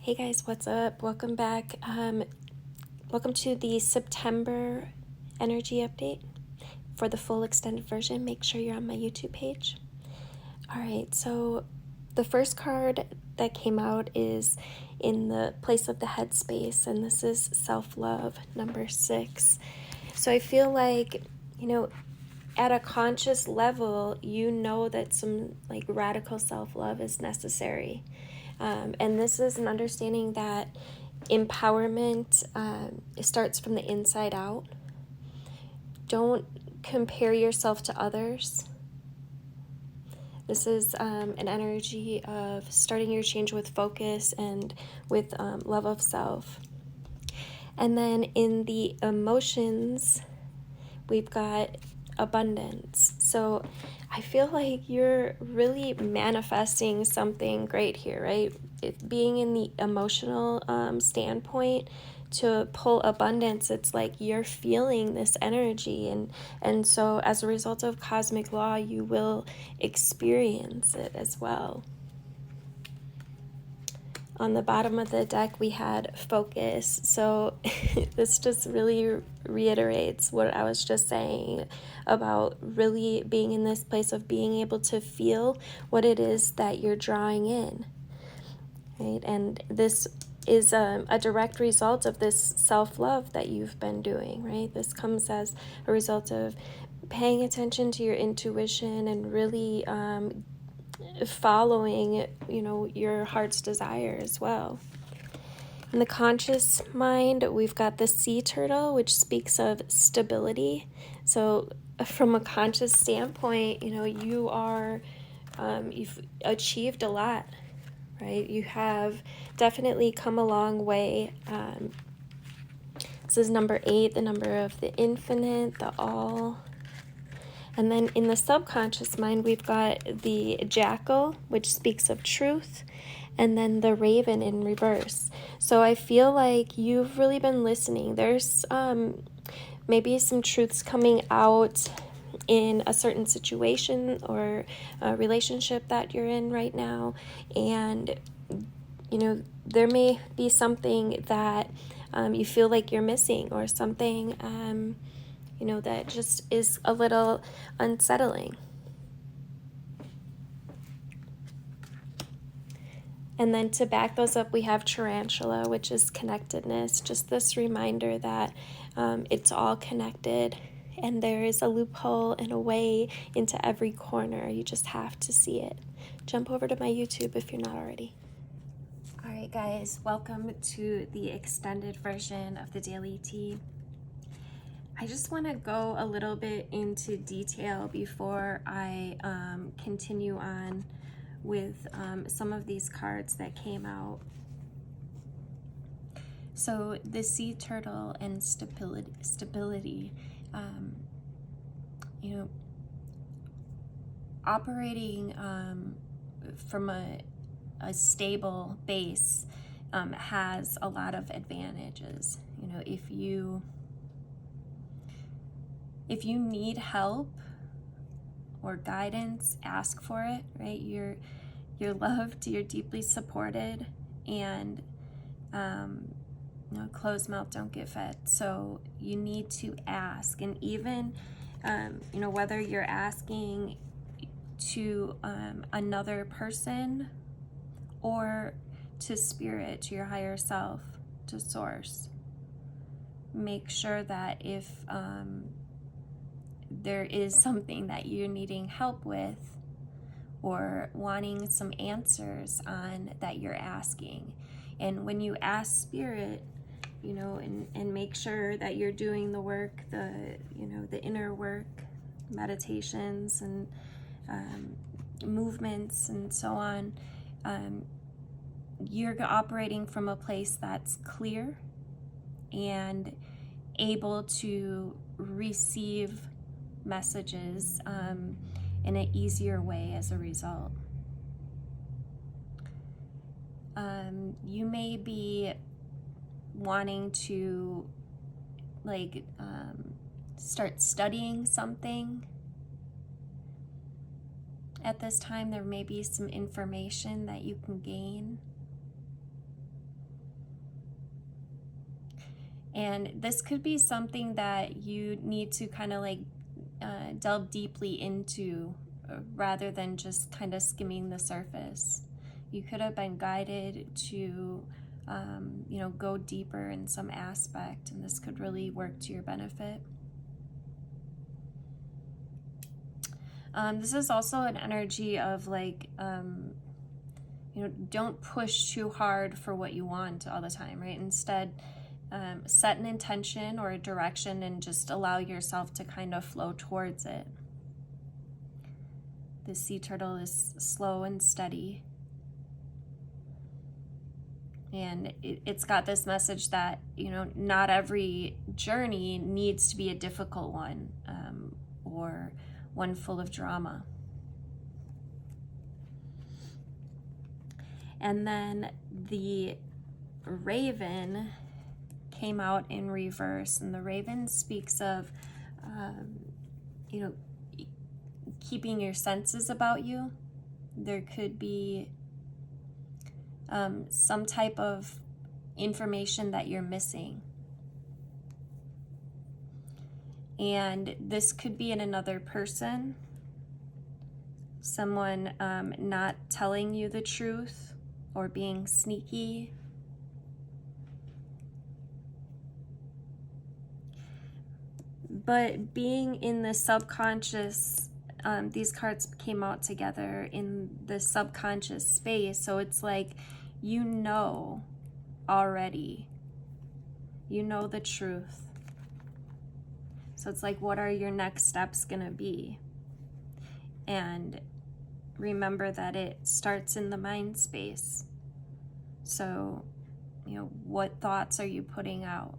Hey guys, what's up? Welcome back. Welcome to the September energy update. For the full extended version, make sure you're on my YouTube page. All right, so the first card that came out is in the place of the headspace, and this is self-love, number 6. So I feel like, at a conscious level, that some like radical self-love is necessary. And this is an understanding that empowerment starts from the inside out. Don't compare yourself to others. This is an energy of starting your change with focus and with love of self. And then in the emotions, we've got abundance. So I feel like you're really manifesting something great here, right? Being in the emotional standpoint to pull abundance, it's like you're feeling this energy, and so as a result of cosmic law, you will experience it as well. On the bottom of the deck, we had focus. So this just really reiterates what I was just saying about really being in this place of being able to feel what it is that you're drawing in, right? And this is a direct result of this self-love that you've been doing, right? This comes as a result of paying attention to your intuition and really following, your heart's desire as well. In the conscious mind, we've got the sea turtle, which speaks of stability. So from a conscious standpoint, you are, you've achieved a lot, right? You have definitely come a long way. This is number 8, the number of the infinite, the all. And then in the subconscious mind, we've got the jackal, which speaks of truth, and then the raven in reverse. So I feel like you've really been listening. There's maybe some truths coming out in a certain situation or a relationship that you're in right now. And, there may be something that you feel like you're missing, or something that just is a little unsettling. And then to back those up, we have tarantula, which is connectedness. Just this reminder that it's all connected, and there is a loophole and a way into every corner. You just have to see it. Jump over to my YouTube if you're not already. All right, guys, welcome to the extended version of the Daily Tea. I just want to go a little bit into detail before I continue on with some of these cards that came out. So the sea turtle and stability, operating from a stable base has a lot of advantages. If you need help or guidance, ask for it, right? You're loved, you're deeply supported, and closed mouth don't get fed. So you need to ask, and even whether you're asking to another person or to spirit, to your higher self, to source, make sure that if there is something that you're needing help with or wanting some answers on, that you're asking. And when you ask spirit, and make sure that you're doing the work, the inner work, meditations and movements and so on, you're operating from a place that's clear and able to receive messages in an easier way as a result. You may be wanting to start studying something at this time. There may be some information that you can gain. And this could be something that you need to kind of like delve deeply into rather than just kind of skimming the surface. You could have been guided to, go deeper in some aspect, and this could really work to your benefit. This is also an energy of like, don't push too hard for what you want all the time, right? Instead, set an intention or a direction and just allow yourself to kind of flow towards it. The sea turtle is slow and steady. And it's got this message that, not every journey needs to be a difficult one, or one full of drama. And then the raven came out in reverse, and the raven speaks of, keeping your senses about you. There could be some type of information that you're missing. And this could be in another person, someone not telling you the truth or being sneaky. But being in the subconscious, these cards came out together in the subconscious space. So it's like, already, the truth. So it's like, what are your next steps gonna be? And remember that it starts in the mind space. So, what thoughts are you putting out?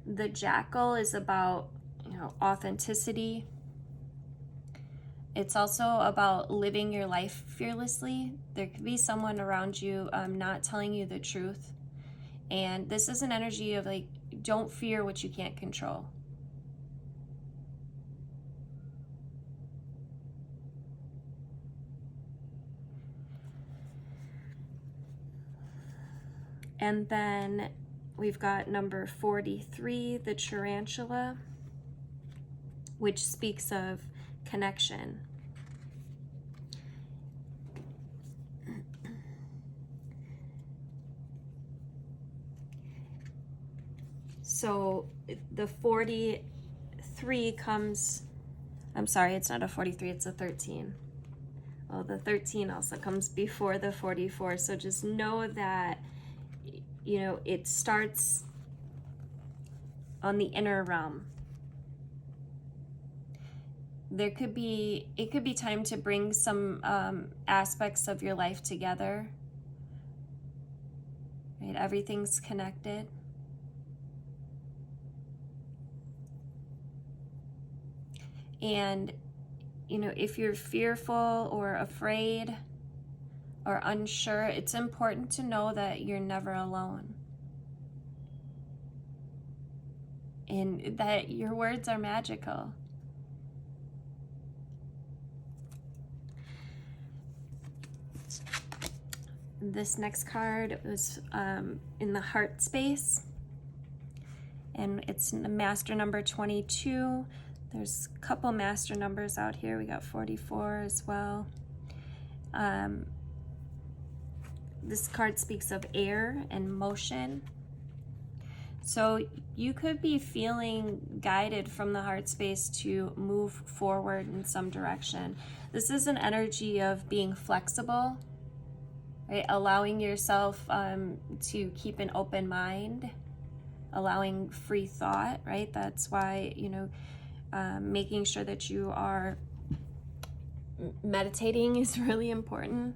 The jackal is about, authenticity. It's also about living your life fearlessly. There could be someone around you not telling you the truth. And this is an energy of like, don't fear what you can't control. And then we've got number 43, the tarantula, which speaks of connection. So the 43 comes, I'm sorry, it's not a 43, it's a 13. Well, the 13 also comes before the 44. So just know that, it starts on the inner realm. It could be time to bring some aspects of your life together. Right? Everything's connected. And, if you're fearful or afraid or unsure, it's important to know that you're never alone. And that your words are magical. This next card was in the heart space, and it's the master number 22. There's a couple master numbers out here. We got 44 as well. This card speaks of air and motion. So you could be feeling guided from the heart space to move forward in some direction. This is an energy of being flexible, right? Allowing yourself to keep an open mind, allowing free thought, right? That's why, making sure that you are meditating is really important.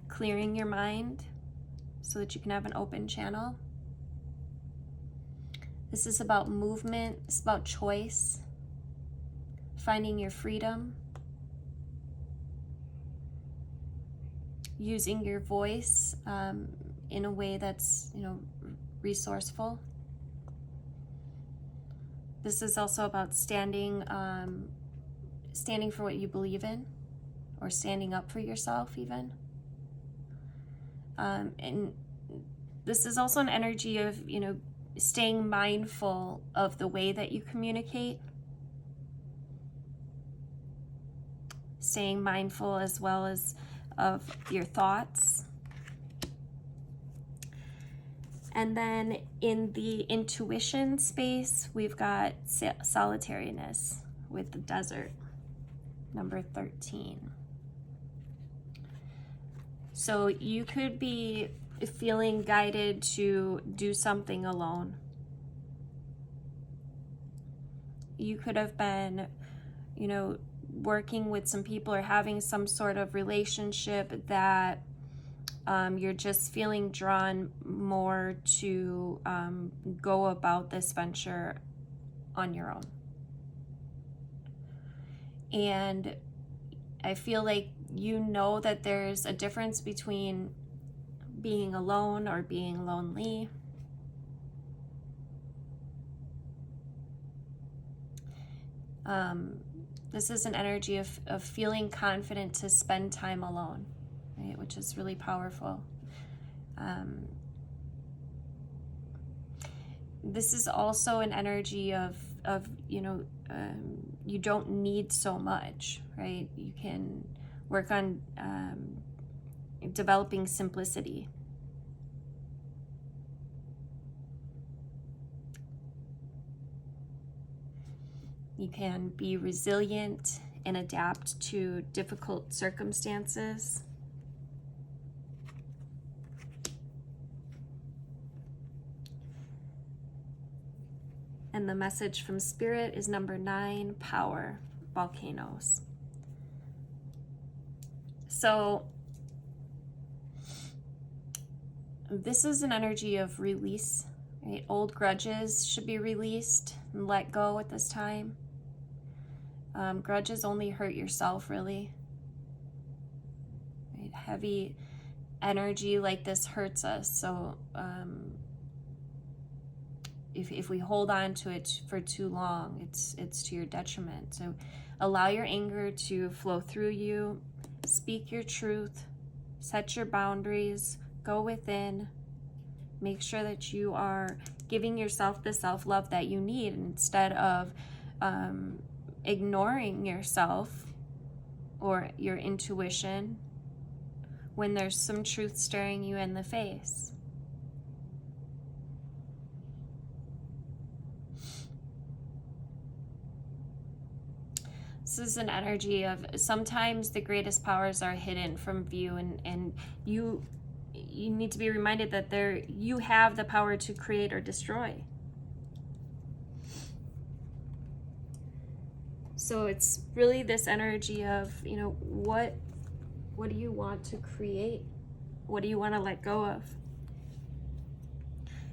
Clearing your mind so that you can have an open channel. This is about movement. It's about choice. Finding your freedom. Using your voice in a way that's, resourceful. This is also about standing for what you believe in, or standing up for yourself even. And this is also an energy of, you know, staying mindful of the way that you communicate. Staying mindful as well as of your thoughts. And then in the intuition space, we've got solitariness with the desert, number 13. So you could be feeling guided to do something alone. You could have been, you know, working with some people or having some sort of relationship that you're just feeling drawn more to go about this venture on your own. And I feel like you know that there's a difference between being alone or being lonely. This is an energy of feeling confident to spend time alone, right? Which is really powerful. This is also an energy of you know, you don't need so much, right? You can work on developing simplicity. You can be resilient and adapt to difficult circumstances. And the message from Spirit is number 9, power, volcanoes. So this is an energy of release, right? Old grudges should be released and let go at this time. Grudges only hurt yourself, really. Right? Heavy energy like this hurts us. So if we hold on to it for too long, it's to your detriment. So allow your anger to flow through you. Speak your truth. Set your boundaries. Go within. Make sure that you are giving yourself the self-love that you need instead of ignoring yourself or your intuition when there's some truth staring you in the face. This is an energy of sometimes the greatest powers are hidden from view, and you need to be reminded that you have the power to create or destroy. So it's really this energy of, you know, what do you want to create? What do you want to let go of?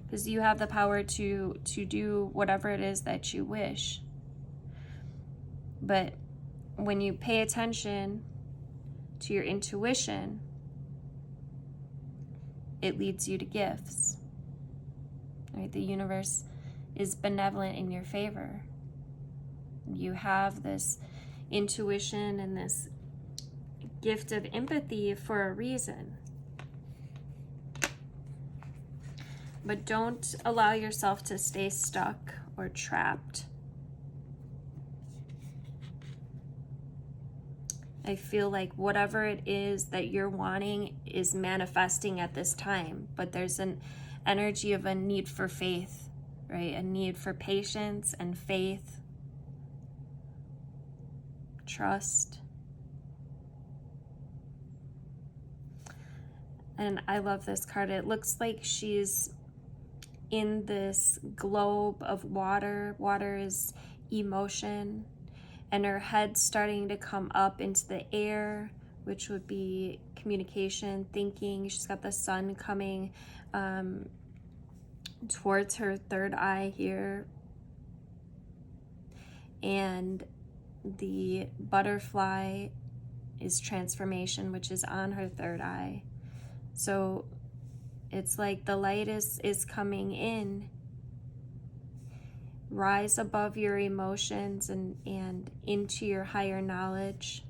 Because you have the power to do whatever it is that you wish. But when you pay attention to your intuition, it leads you to gifts. Right? The universe is benevolent in your favor. You have this intuition and this gift of empathy for a reason. But don't allow yourself to stay stuck or trapped. I feel like whatever it is that you're wanting is manifesting at this time, but there's an energy of a need for faith, right? A need for patience and faith, trust. And I love this card. It looks like she's in this globe of water. Water is emotion. And her head's starting to come up into the air, which would be communication, thinking. She's got the sun coming towards her third eye here. And the butterfly is transformation, which is on her third eye. So it's like the light is coming in. Rise above your emotions and into your higher knowledge.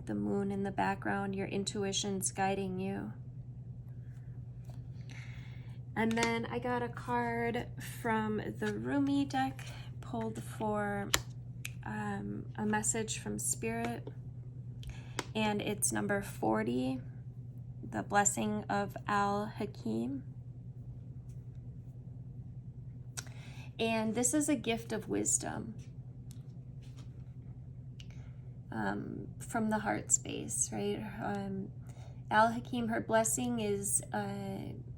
The moon in the background, your intuition's guiding you. And then I got a card from the Rumi deck, pulled for a message from Spirit, and it's number 40, the blessing of Al-Hakim. And this is a gift of wisdom from the heart space, right? Al-Hakim, her blessing is,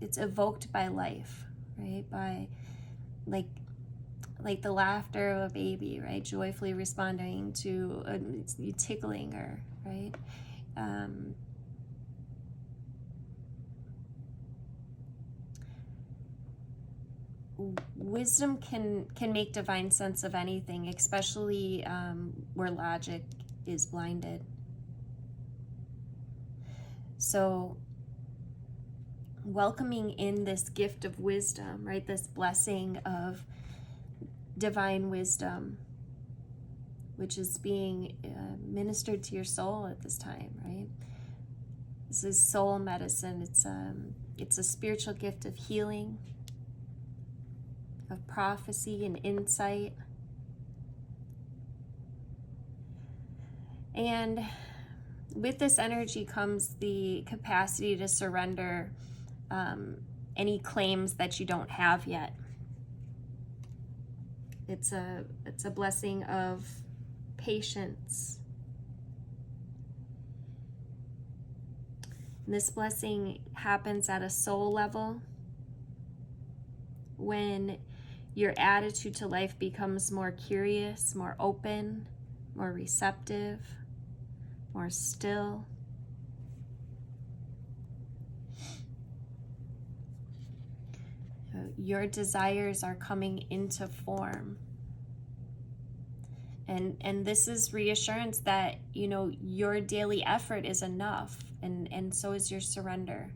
it's evoked by life, right? By like the laughter of a baby, right? Joyfully responding to you tickling her, right? Wisdom can make divine sense of anything, especially where logic is blinded. So welcoming in this gift of wisdom, right? This blessing of divine wisdom, which is being ministered to your soul at this time, right? This is soul medicine. It's a spiritual gift of healing, of prophecy and insight. And with this energy comes the capacity to surrender any claims that you don't have yet. It's a blessing of patience. And this blessing happens at a soul level when your attitude to life becomes more curious, more open, more receptive, more still. Your desires are coming into form. And this is reassurance that, you know, your daily effort is enough, and so is your surrender.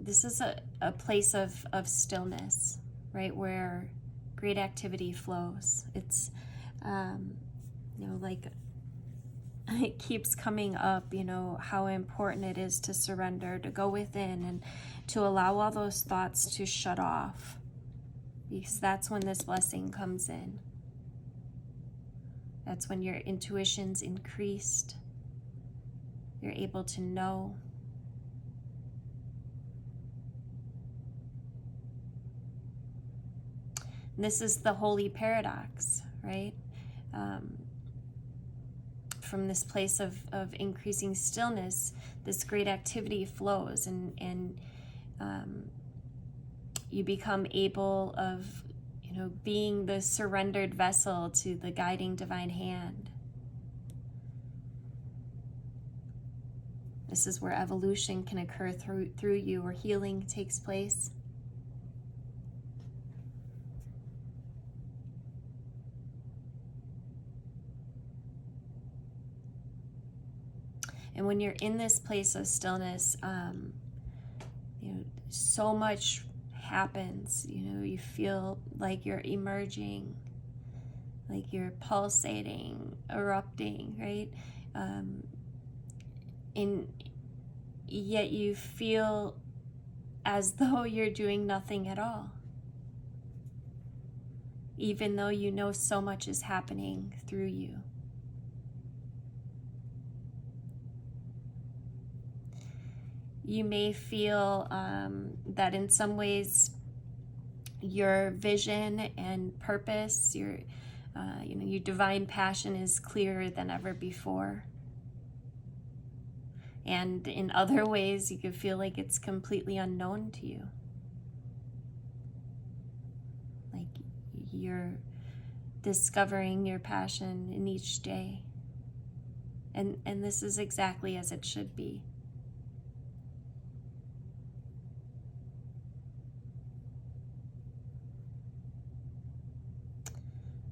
This is a place of stillness, right, where great activity flows. It's, you know, like it keeps coming up, you know, how important it is to surrender, to go within and to allow all those thoughts to shut off, because that's when this blessing comes in. That's when your intuition's increased. You're able to know. This is the holy paradox, right? From this place of increasing stillness, this great activity flows, and you become able of, you know, being the surrendered vessel to the guiding divine hand. This is where evolution can occur through you, where healing takes place. And when you're in this place of stillness, you know, so much happens. You know, you feel like you're emerging, like you're pulsating, erupting, right? And yet you feel as though you're doing nothing at all, even though you know so much is happening through you. You may feel that in some ways your vision and purpose, your divine passion is clearer than ever before. And in other ways, you could feel like it's completely unknown to you. Like you're discovering your passion in each day. And this is exactly as it should be.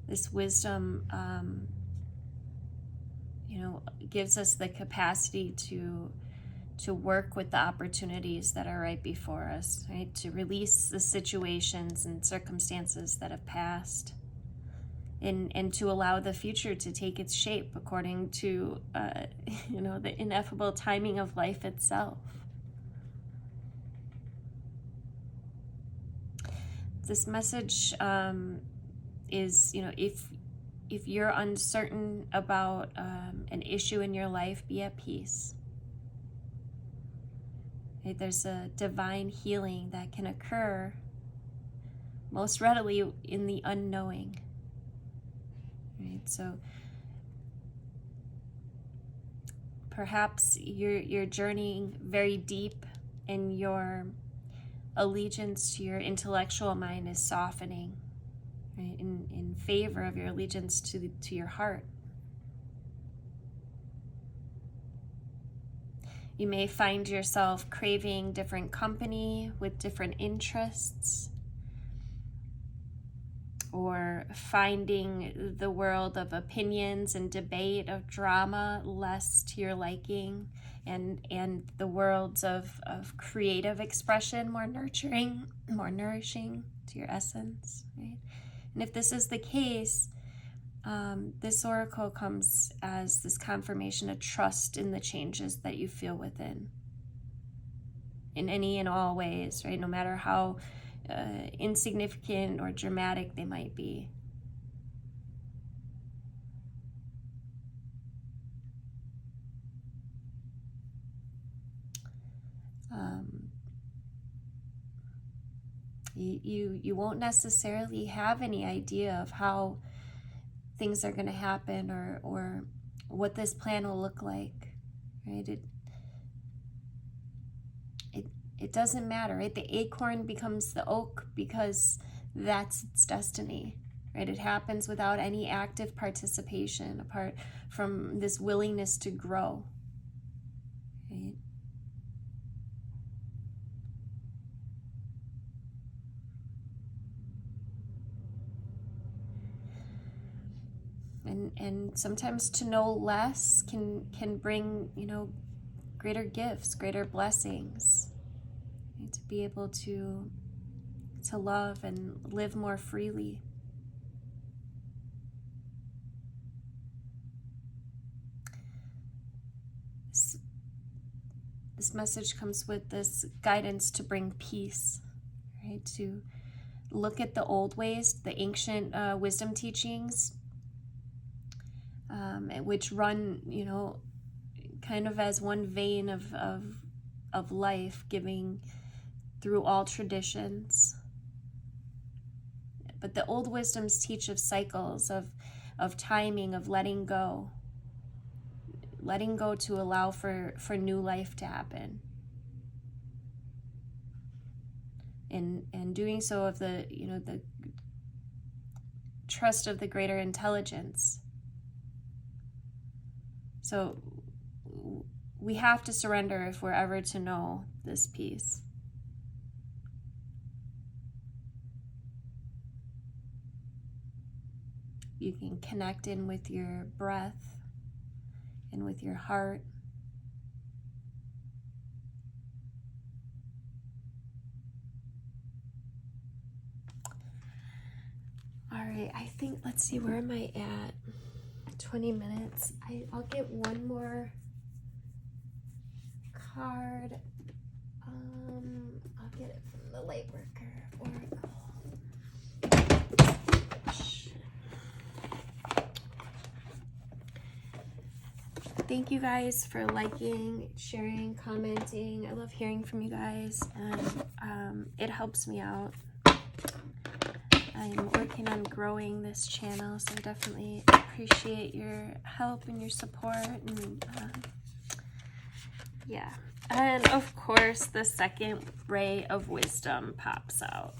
This wisdom, gives us the capacity to to work with the opportunities that are right before us, right? To release the situations and circumstances that have passed, and to allow the future to take its shape according to, the ineffable timing of life itself. This message is, if you're uncertain about an issue in your life, be at peace. Right? There's a divine healing that can occur most readily in the unknowing. Right? So perhaps you're journeying very deep, and your allegiance to your intellectual mind is softening, right, in favor of your allegiance to your heart. You may find yourself craving different company with different interests, or finding the world of opinions and debate, of drama, less to your liking, and the worlds of creative expression more nurturing, more nourishing to your essence, right? And if this is the case, this oracle comes as this confirmation of trust in the changes that you feel within, in any and all ways, right? No matter how insignificant or dramatic they might be. You won't necessarily have any idea of how things are going to happen, or what this plan will look like, right? It doesn't matter, right? The acorn becomes the oak because that's its destiny, right? It happens without any active participation, apart from this willingness to grow, right? And sometimes to know less can bring, greater gifts, greater blessings, right? To be able to love and live more freely. This message comes with this guidance to bring peace, right? To look at the old ways, the ancient wisdom teachings, which run, kind of as one vein of life, giving through all traditions. But the old wisdoms teach of cycles, of timing, of letting go to allow for new life to happen, and doing so of the the trust of the greater intelligence. So we have to surrender if we're ever to know this peace. You can connect in with your breath and with your heart. All right, I think, let's see, where am I at? 20 minutes. I'll get one more card. I'll get it from the Lightworker Oracle. Thank you guys for liking, sharing, commenting. I love hearing from you guys, and it helps me out. I'm working on growing this channel, so I definitely appreciate your help and your support. And yeah, and of course the second ray of wisdom pops out.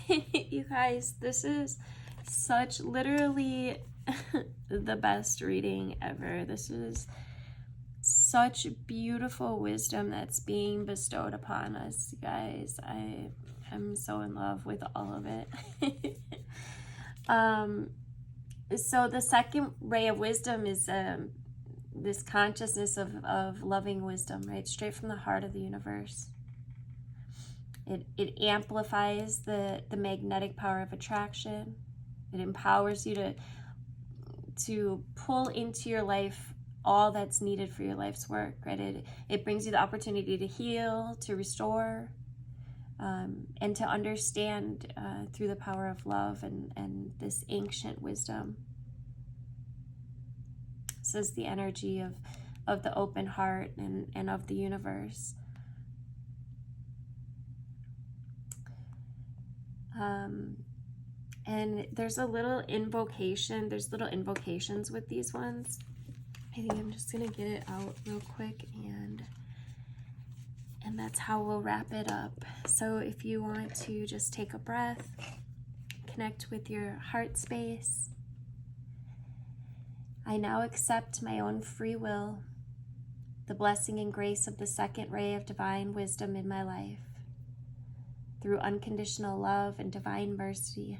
You guys, this is literally the best reading ever. This is such beautiful wisdom that's being bestowed upon us, you guys. I'm so in love with all of it. So the second ray of wisdom is this consciousness of loving wisdom, right? Straight from the heart of the universe. It amplifies the magnetic power of attraction. It empowers you to pull into your life all that's needed for your life's work, right? It brings you the opportunity to heal, to restore, and to understand through the power of love and this ancient wisdom. This is the energy of the open heart and of the universe. And there's a little invocation. There's little invocations with these ones. I think I'm just gonna get it out real quick, and that's how we'll wrap it up. So if you want to just take a breath, connect with your heart space. I now accept my own free will, the blessing and grace of the second ray of divine wisdom in my life. Through unconditional love and divine mercy,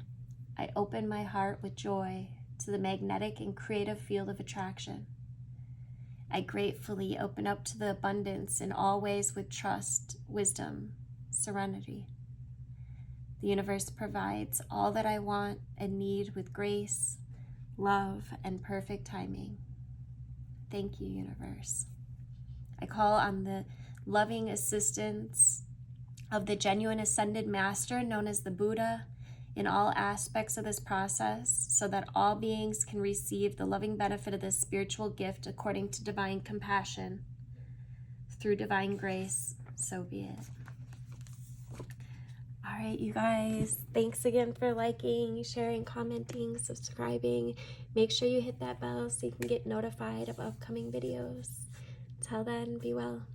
I open my heart with joy to the magnetic and creative field of attraction. I gratefully open up to the abundance in all ways with trust, wisdom, serenity. The universe provides all that I want and need with grace, love, and perfect timing. Thank you, universe. I call on the loving assistance of the genuine ascended master known as the Buddha in all aspects of this process, so that all beings can receive the loving benefit of this spiritual gift according to divine compassion. Through divine grace, so be it. All right, you guys, thanks again for liking, sharing, commenting, subscribing. Make sure you hit that bell so you can get notified of upcoming videos. Till then, be well.